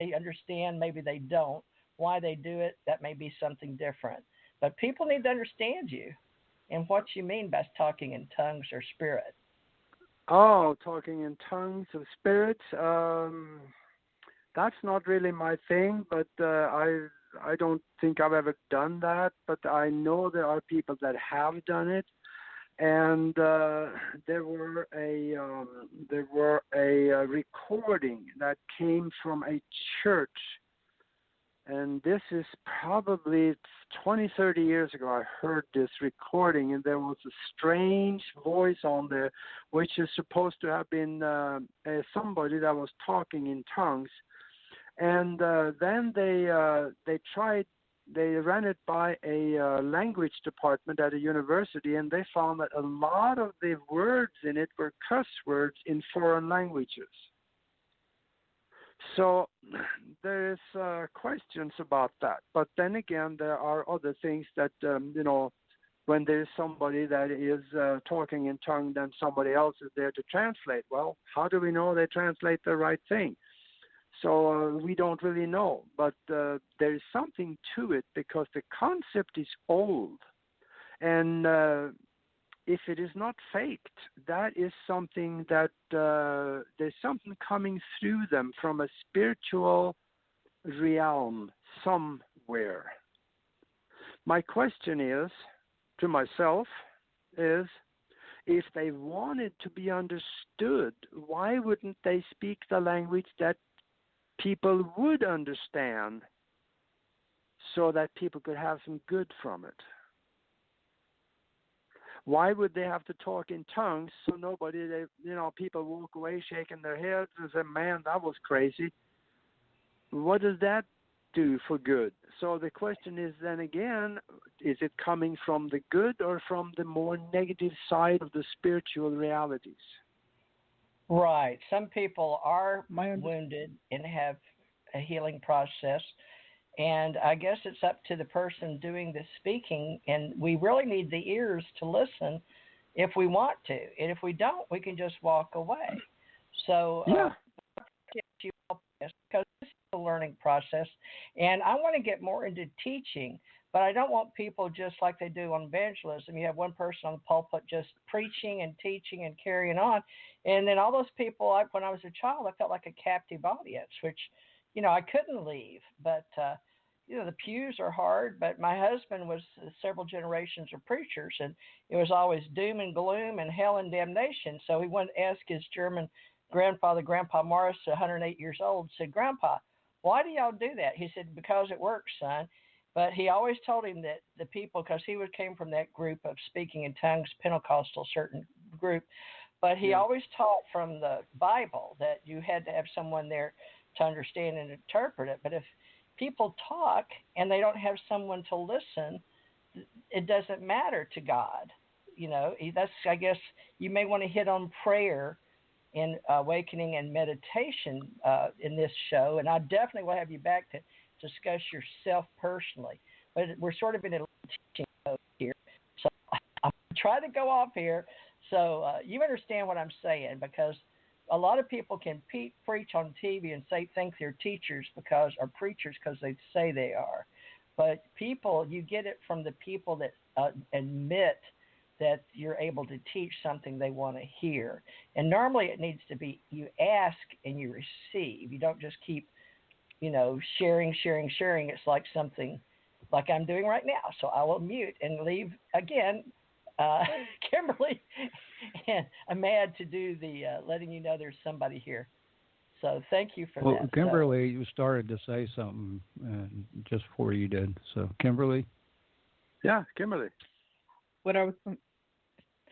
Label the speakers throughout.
Speaker 1: they understand, maybe they don't. Why they do it, that may be something different. But people need to understand you and what you mean by talking in tongues or spirit.
Speaker 2: Oh, talking in tongues of spirits. That's not really my thing, but I don't think I've ever done that. But I know there are people that have done it, and there were a recording that came from a church, and this is probably 20, 30 years ago. I heard this recording, and there was a strange voice on there, which is supposed to have been somebody that was talking in tongues. And then they ran it by a language department at a university, and they found that a lot of the words in it were cuss words in foreign languages. So there is questions about that. But then again, there are other things that, when there's somebody that is talking in tongue, then somebody else is there to translate. Well, how do we know they translate the right thing? So we don't really know, but there is something to it because the concept is old. And if it is not faked, that is something that there's something coming through them from a spiritual realm somewhere. My question is, to myself, is if they wanted to be understood, why wouldn't they speak the language that people would understand so that people could have some good from it? Why would they have to talk in tongues so people walk away shaking their heads and say, man, that was crazy? What does that do for good? So the question is then again, is it coming from the good or from the more negative side of the spiritual realities?
Speaker 1: Right. Some people are wounded and have a healing process. And I guess it's up to the person doing the speaking. And we really need the ears to listen if we want to. And if we don't, we can just walk away. So, you help us because this is a learning process. And I want to get more into teaching. But I don't want people just like they do on evangelism. You have one person on the pulpit just preaching and teaching and carrying on. And then all those people, when I was a child, I felt like a captive audience, which, I couldn't leave. But, the pews are hard. But my husband was several generations of preachers, and it was always doom and gloom and hell and damnation. So he went to ask his German grandfather, Grandpa Morris, 108 years old, said, Grandpa, why do y'all do that? He said, because it works, son. But he always told him that the people, because he came from that group of speaking in tongues, Pentecostal certain group, but he always taught from the Bible that you had to have someone there to understand and interpret it. But if people talk and they don't have someone to listen, it doesn't matter to God. That's, I guess, you may want to hit on prayer and awakening and meditation in this show. And I definitely will have you back to discuss yourself personally, but we're sort of in a teaching mode here, so I'm trying to go off here so you understand what I'm saying, because a lot of people can preach on TV and think they're teachers or preachers because they say they are, but people, you get it from the people that admit that you're able to teach something they want to hear. And normally it needs to be you ask and you receive. You don't just keep sharing. It's like something like I'm doing right now. So I will mute and leave again, Kimberly and Ahmad to do the letting you know there's somebody here. So thank you for that.
Speaker 3: Well, Kimberly, you started to say something just before you did. So, Kimberly?
Speaker 2: Yeah, Kimberly.
Speaker 4: What I was going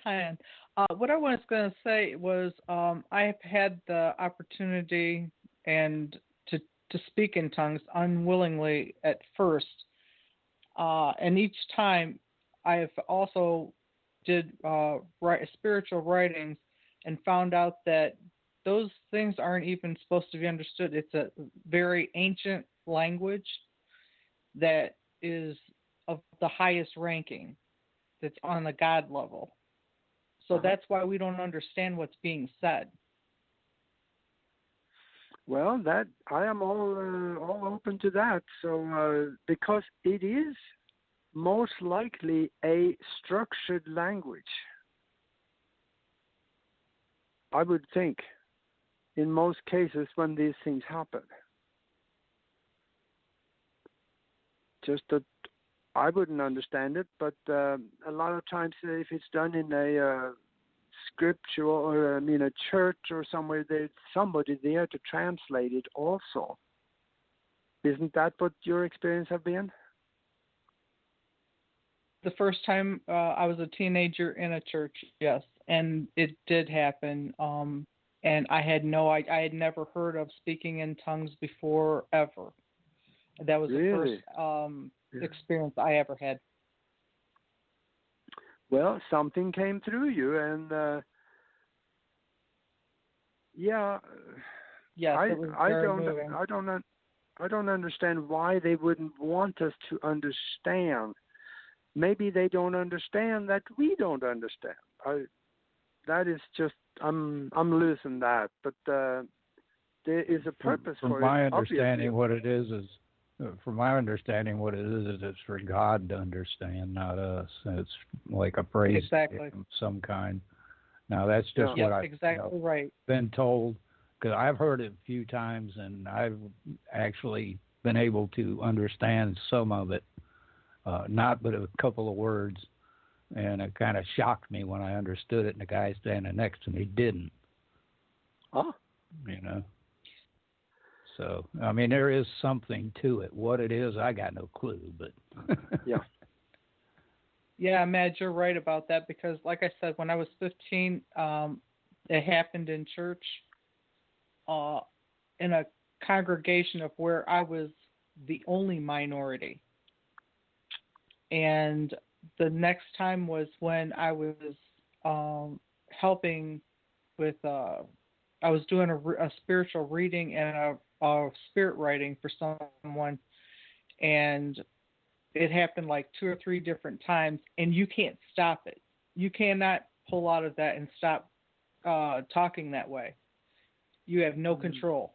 Speaker 4: to say was I have had the opportunity and to speak in tongues unwillingly at first. And each time I have also did spiritual writings and found out that those things aren't even supposed to be understood. It's a very ancient language that is of the highest ranking, that's on the God level. So that's why we don't understand what's being said.
Speaker 2: Well, that I am all open to that. So because it is most likely a structured language, I would think, in most cases when these things happen. Just that I wouldn't understand it, but a lot of times if it's done in a scripture or a church or somewhere, there's somebody there to translate it also. Isn't that what your experience have been?
Speaker 4: The first time I was a teenager in a church, yes, and it did happen. And I had never heard of speaking in tongues before ever. That was
Speaker 2: Really?
Speaker 4: the first experience I ever had.
Speaker 2: Well, something came through you, and
Speaker 4: yes, it was very moving.
Speaker 2: I don't understand why they wouldn't want us to understand. Maybe they don't understand that we don't understand. That is just I'm losing that, but there is a purpose
Speaker 3: from
Speaker 2: for
Speaker 3: my
Speaker 2: it.
Speaker 3: Understanding,
Speaker 2: obviously.
Speaker 3: what it is from my understanding, what it is it's for God to understand, not us. It's like a praise
Speaker 4: Exactly.
Speaker 3: of some kind. Now that's just what I've
Speaker 4: exactly right.
Speaker 3: been told, because I've heard it a few times, and I've actually been able to understand some of it, not but a couple of words, and it kind of shocked me when I understood it, and the guy standing next to me didn't.
Speaker 2: Oh.
Speaker 3: So, I mean, there is something to it. What it is, I got no clue, but...
Speaker 2: Yeah.
Speaker 4: Yeah, Mad, you're right about that, because like I said, when I was 15, it happened in church, in a congregation of where I was the only minority. And the next time was when I was helping with, I was doing a spiritual reading and a spirit writing for someone, and it happened like 2 or 3 different times, and you can't stop it. You cannot pull out of that and stop talking that way. You have no control.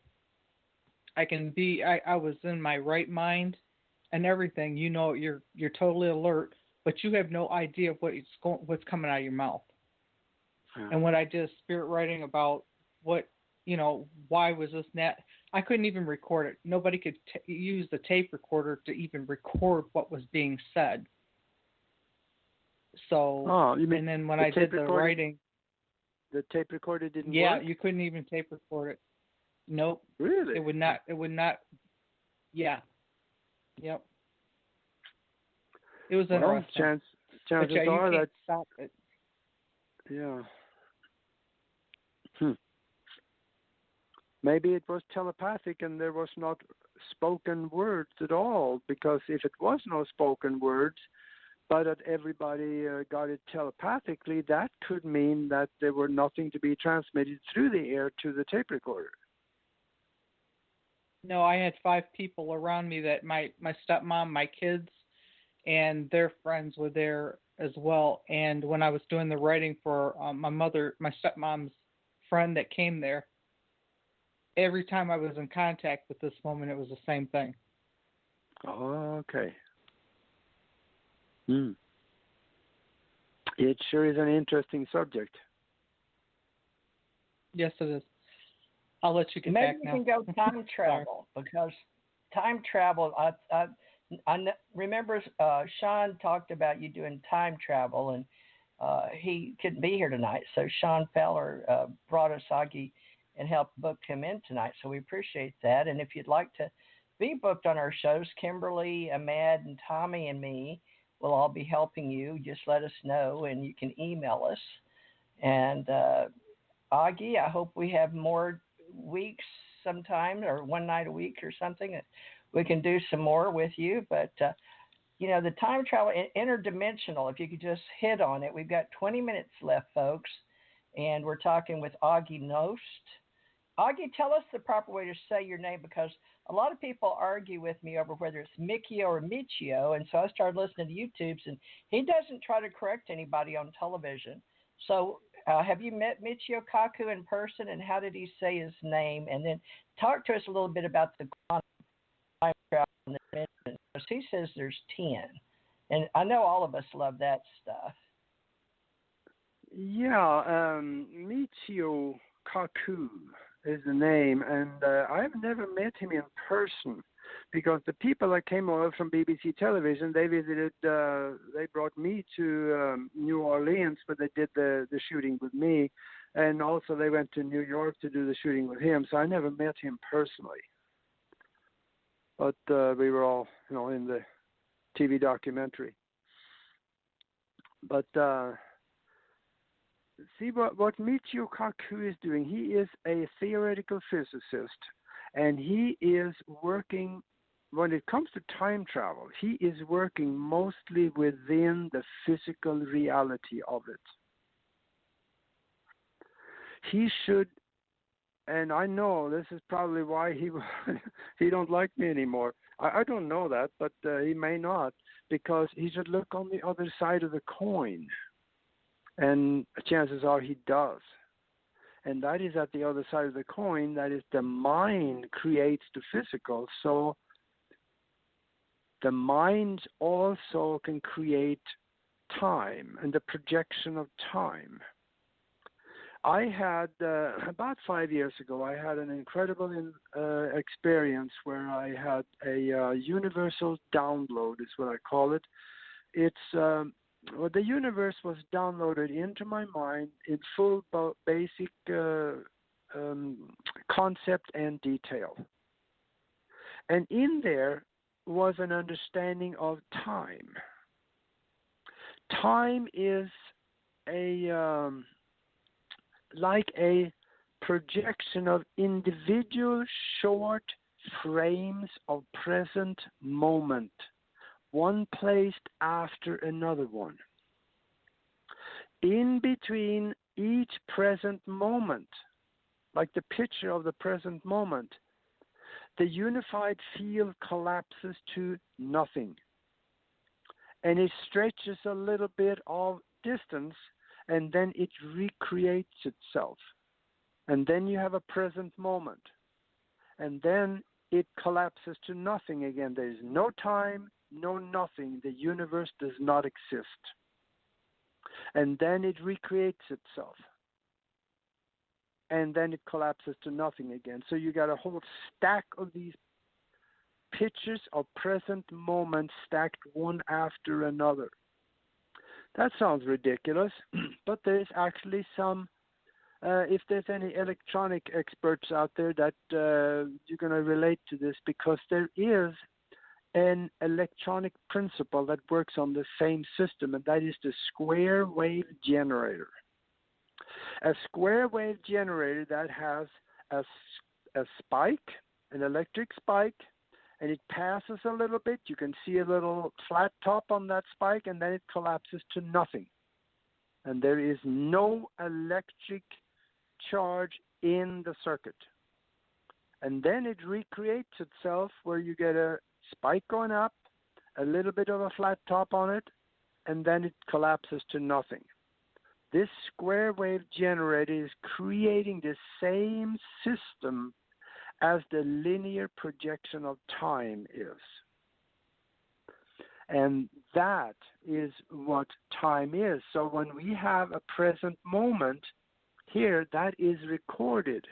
Speaker 4: I was in my right mind and everything. You're totally alert, but you have no idea what's coming out of your mouth.
Speaker 2: Yeah.
Speaker 4: And when I did spirit writing about what, why was this I couldn't even record it. Nobody could use the tape recorder to even record what was being said. So,
Speaker 2: you mean
Speaker 4: and then when I did the writing,
Speaker 2: the tape recorder didn't work?
Speaker 4: Yeah, you couldn't even tape record it. Nope.
Speaker 2: Really?
Speaker 4: It would not. Yeah. Yep. It was interesting.
Speaker 2: Chances
Speaker 4: you
Speaker 2: are
Speaker 4: can't
Speaker 2: that.
Speaker 4: Stop it.
Speaker 2: Yeah. Maybe it was telepathic and there was not spoken words at all, because if it was no spoken words, but that everybody got it telepathically, that could mean that there were nothing to be transmitted through the air to the tape recorder.
Speaker 4: No, I had 5 people around me that my stepmom, my kids, and their friends were there as well. And when I was doing the writing for my stepmom's friend that came there, every time I was in contact with this woman, it was the same thing.
Speaker 2: Oh, okay. It sure is an interesting subject.
Speaker 4: Yes, it is. I'll let you get back now.
Speaker 1: Maybe we can go time travel, because time travel, I remember Sean talked about you doing time travel, and he couldn't be here tonight. So Sean Feller brought us Aage and helped book him in tonight. So we appreciate that. And if you'd like to be booked on our shows, Kimberly, Ahmad, and Tommy and me will all be helping you. Just let us know, and you can email us. And Aage, I hope we have more weeks sometime, or one night a week or something. We can do some more with you. But, the time travel, interdimensional, if you could just hit on it. We've got 20 minutes left, folks. And we're talking with Aage Nost. Aage, tell us the proper way to say your name, because a lot of people argue with me over whether it's Mikio or Michio, and so I started listening to YouTubes, and he doesn't try to correct anybody on television. So Have you met Michio Kaku in person, and how did he say his name? And then talk to us a little bit about the quantum time travel and the dimensions, because he says there's 10. And I know all of us love that stuff.
Speaker 2: Yeah, Michio Kaku is the name, and I've never met him in person, because the people that came over from BBC Television, they visited, they brought me to New Orleans, but they did the shooting with me, and also they went to New York to do the shooting with him, so I never met him personally. But we were all, in the TV documentary. But see what Michio Kaku is doing. He is a theoretical physicist, and he is working, when it comes to time travel, he is working mostly within the physical reality of it. He should, and I know this is probably why he don't like me anymore. I don't know that, but he may not, because he should look on the other side of the coin. And chances are he does. And that is at the other side of the coin, that is the mind creates the physical. So the mind also can create time and the projection of time. I had, about 5 years ago, I had an incredible experience where I had a universal download, is what I call it. It's, the universe was downloaded into my mind in full basic concept and detail. And in there was an understanding of time. Time is like a projection of individual short frames of present moment, one placed after another one. In between each present moment, like the picture of the present moment, the unified field collapses to nothing. And it stretches a little bit of distance, and then it recreates itself. And then you have a present moment. And then it collapses to nothing again. There is no time, no nothing. The universe does not exist. And then it recreates itself. And then it collapses to nothing again. So you got a whole stack of these pictures of present moments stacked one after another. That sounds ridiculous, but there's actually some, if there's any electronic experts out there that you're going to relate to this, because there is an electronic principle that works on the same system, and that is the square wave generator. A square wave generator that has a spike, an electric spike, and it passes a little bit. You can see a little flat top on that spike, and then it collapses to nothing. And there is no electric charge in the circuit. And then it recreates itself where you get a spike going up, a little bit of a flat top on it, and then it collapses to nothing. This square wave generator is creating the same system as the linear projection of time is. And that is what time is. So when we have a present moment here, that is recorded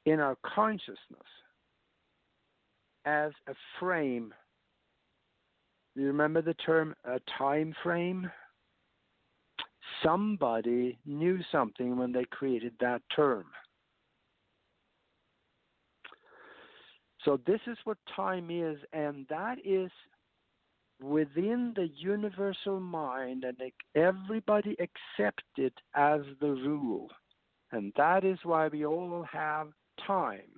Speaker 2: in our consciousness as a frame. Do you remember the term a time frame? Somebody knew something when they created that term. So this is what time is, and that is within the universal mind, and everybody accepts it as the rule. And that is why we all have time.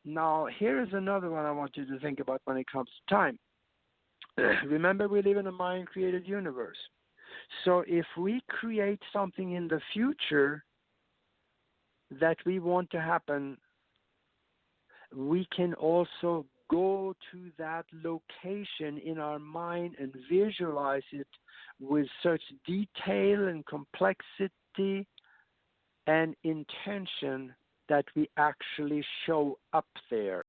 Speaker 2: Now, here is another one I want you to think about when it comes to time. Remember, we live in a mind-created universe. So if we create something in the future that we want to happen, we can also go to that location in our mind and visualize it with such detail and complexity and intention that we actually show up there.